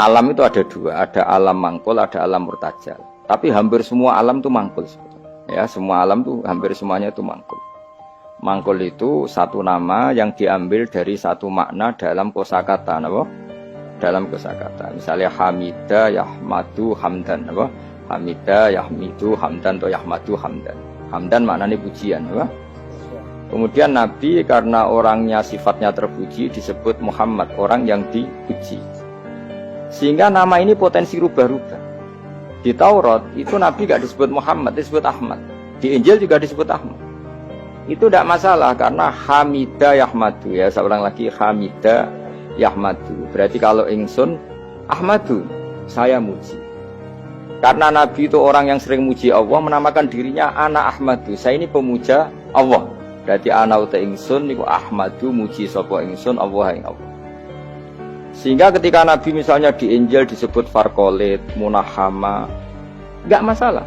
Alam itu ada dua, ada alam mangkul, ada alam murtajal. Tapi hampir semua alam itu mangkul. Ya, semua alam itu hampir semuanya itu mangkul. Mangkul itu satu nama yang diambil dari satu makna dalam kosakata, apa? Dalam kosakata. Misalnya Hamida, Yahmadu, Hamdan, apa? Hamida, Yahmidu, Hamdan atau Yahmadu, Hamdan. Hamdan maknanya pujian, apa? Kemudian Nabi karena orangnya sifatnya terpuji disebut Muhammad, orang yang dipuji. Sehingga nama ini potensi rubah-rubah. Di Taurat itu Nabi gak disebut Muhammad, disebut Ahmad. Di Injil juga disebut Ahmad. Itu tidak masalah karena Hamida Yahmadu, ya saya ulang lagi, Hamida Yahmadu. Berarti kalau ingsun Ahmadu, saya muji. Karena Nabi itu orang yang sering muji Allah, menamakan dirinya Ana Ahmadu, saya ini pemuja Allah. Berarti ana uta ingsun niku Ahmadu muji sapa ingsun Allah ing Allah. Sehingga ketika Nabi misalnya di Injil disebut Farqolit, Munahama, enggak masalah.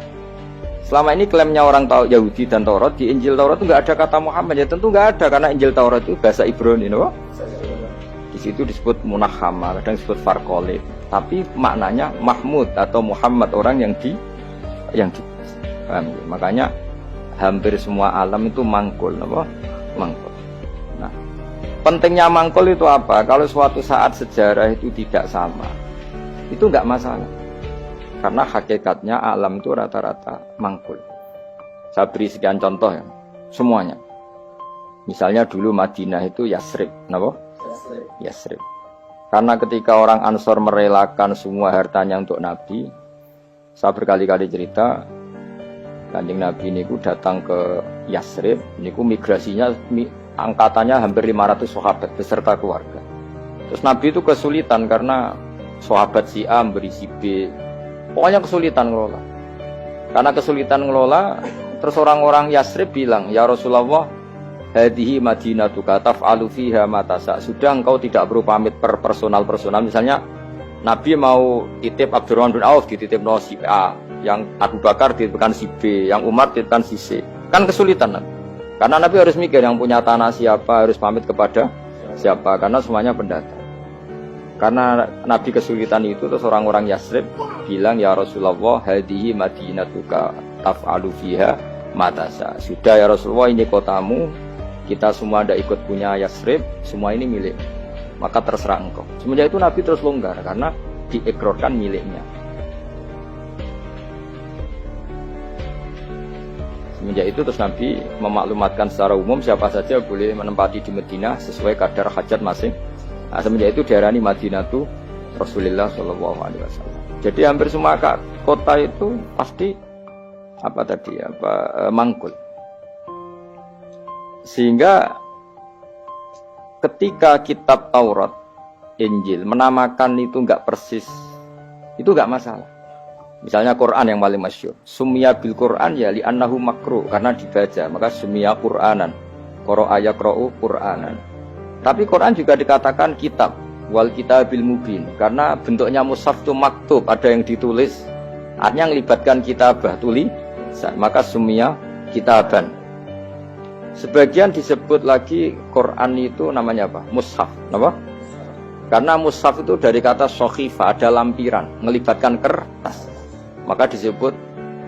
Selama ini klaimnya orang Yahudi dan Taurat, di Injil Taurat itu enggak ada kata Muhammad, ya tentu enggak ada karena Injil Taurat itu bahasa Ibrani, no? Di situ disebut Munahama, kadang disebut Farqolit, tapi maknanya Mahmud atau Muhammad, orang yang di paham ya? Makanya hampir semua alam itu mangkul, apa? Mangkul. Nah, pentingnya mangkul itu apa? Kalau suatu saat sejarah itu tidak sama, itu enggak masalah. Karena hakikatnya alam itu rata-rata mangkul. Saya beri sekian contoh ya, semuanya. Misalnya dulu Madinah itu Yasrib, kenapa? Yasrib. Karena ketika orang Ansor merelakan semua hartanya untuk Nabi, saya berkali-kali cerita, Kanjeng Nabi niku datang ke Yasrib, niku migrasinya angkatannya hampir 500 sahabat beserta keluarga. Terus Nabi itu kesulitan karena sahabat si A memberi si B, pokoknya kesulitan ngelola. Karena kesulitan ngelola, terus orang-orang Yasrib bilang, ya Rasulullah, hadihi madinatuka taf'alu fiha ma tasha. Sudah engkau tidak perlu pamit per personal. Misalnya Nabi mau titip Abdurrahman bin Auf dititip no si A, yang Abu Bakar dititipkan si B, yang Umar dititipkan si C. Kan kesulitan Nabi. Karena Nabi harus mikir yang punya tanah siapa, harus pamit kepada siapa, karena semuanya pendatang. Karena Nabi kesulitan itu, terus orang-orang Yasrib bilang, ya Rasulullah, hadihi madinatuka taf'alu fiha ma tasha. Sudah ya Rasulullah, ini kotamu, kita semua tidak ikut punya Yasrib, semua ini milik, maka terserah engkau. Semenjak itu Nabi terus longgar karena diikrarkan miliknya. Semenjak itu terus Nabi memaklumatkan secara umum siapa saja boleh menempati di Madinah sesuai kadar hajat masing. Nah, semenjak itu diarani Madinatu Rasulullah SAW. Jadi hampir semua kota itu pasti mangkul. Sehingga ketika kitab Taurat, Injil menamakan itu enggak persis, itu enggak masalah. Misalnya Quran yang paling masyhur, summiya bil Quran ya li annahu makruh, karena dibaca, maka summiya Quranan, qara'a yaqra'u Quranan. Tapi Quran juga dikatakan kitab, wal kitabil mubin, karena bentuknya mushaf itu maktub, ada yang ditulis, artinya melibatkan kitabah, tulisan, maka summiya kitaban. Sebagian disebut lagi Quran itu namanya apa? Mushaf, apa? Karena mushaf itu dari kata sokhifah, ada lampiran, melibatkan kertas. Maka disebut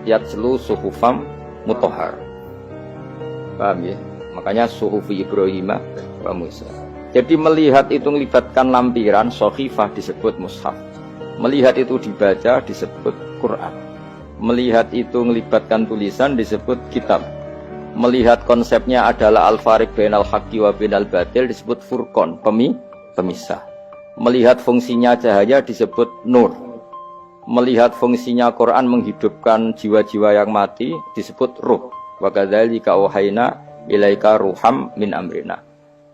yatslu suhufam mutahhar. Paham ya? Makanya suhufi Ibrahim wa Musa. Jadi melihat itu melibatkan lampiran, sokhifah disebut mushaf. Melihat itu dibaca disebut Quran. Melihat itu melibatkan tulisan disebut kitab. Melihat konsepnya adalah al-fariq bainal haqqi wa bainal batil disebut furqan, pemisah. Melihat fungsinya cahaya disebut nur. Melihat fungsinya Quran menghidupkan jiwa-jiwa yang mati disebut ruh. Wa kadzalika auhayna ilaika ruham min amrina.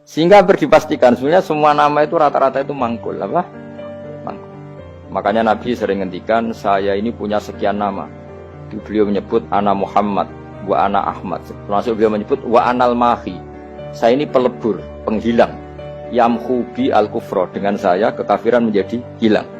Sehingga berdipastikan sebenarnya semua nama itu rata-rata itu mangkul, apa? Mangkul. Makanya Nabi sering ngendikan, saya ini punya sekian nama. Beliau menyebut ana Muhammad wa ana Ahmad. Termasuk beliau menyebut wa anal mahi. Saya ini pelebur, penghilang. Yamhu bi al-kufra, dengan saya kekafiran menjadi hilang.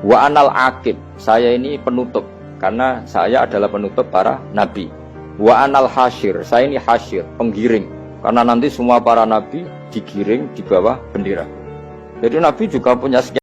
Wa anal aqib, saya ini penutup, karena saya adalah penutup para nabi. Wa anal hasyir, saya ini hasyir, penggiring, karena nanti semua para nabi digiring di bawah bendera. Jadi Nabi juga punya sekian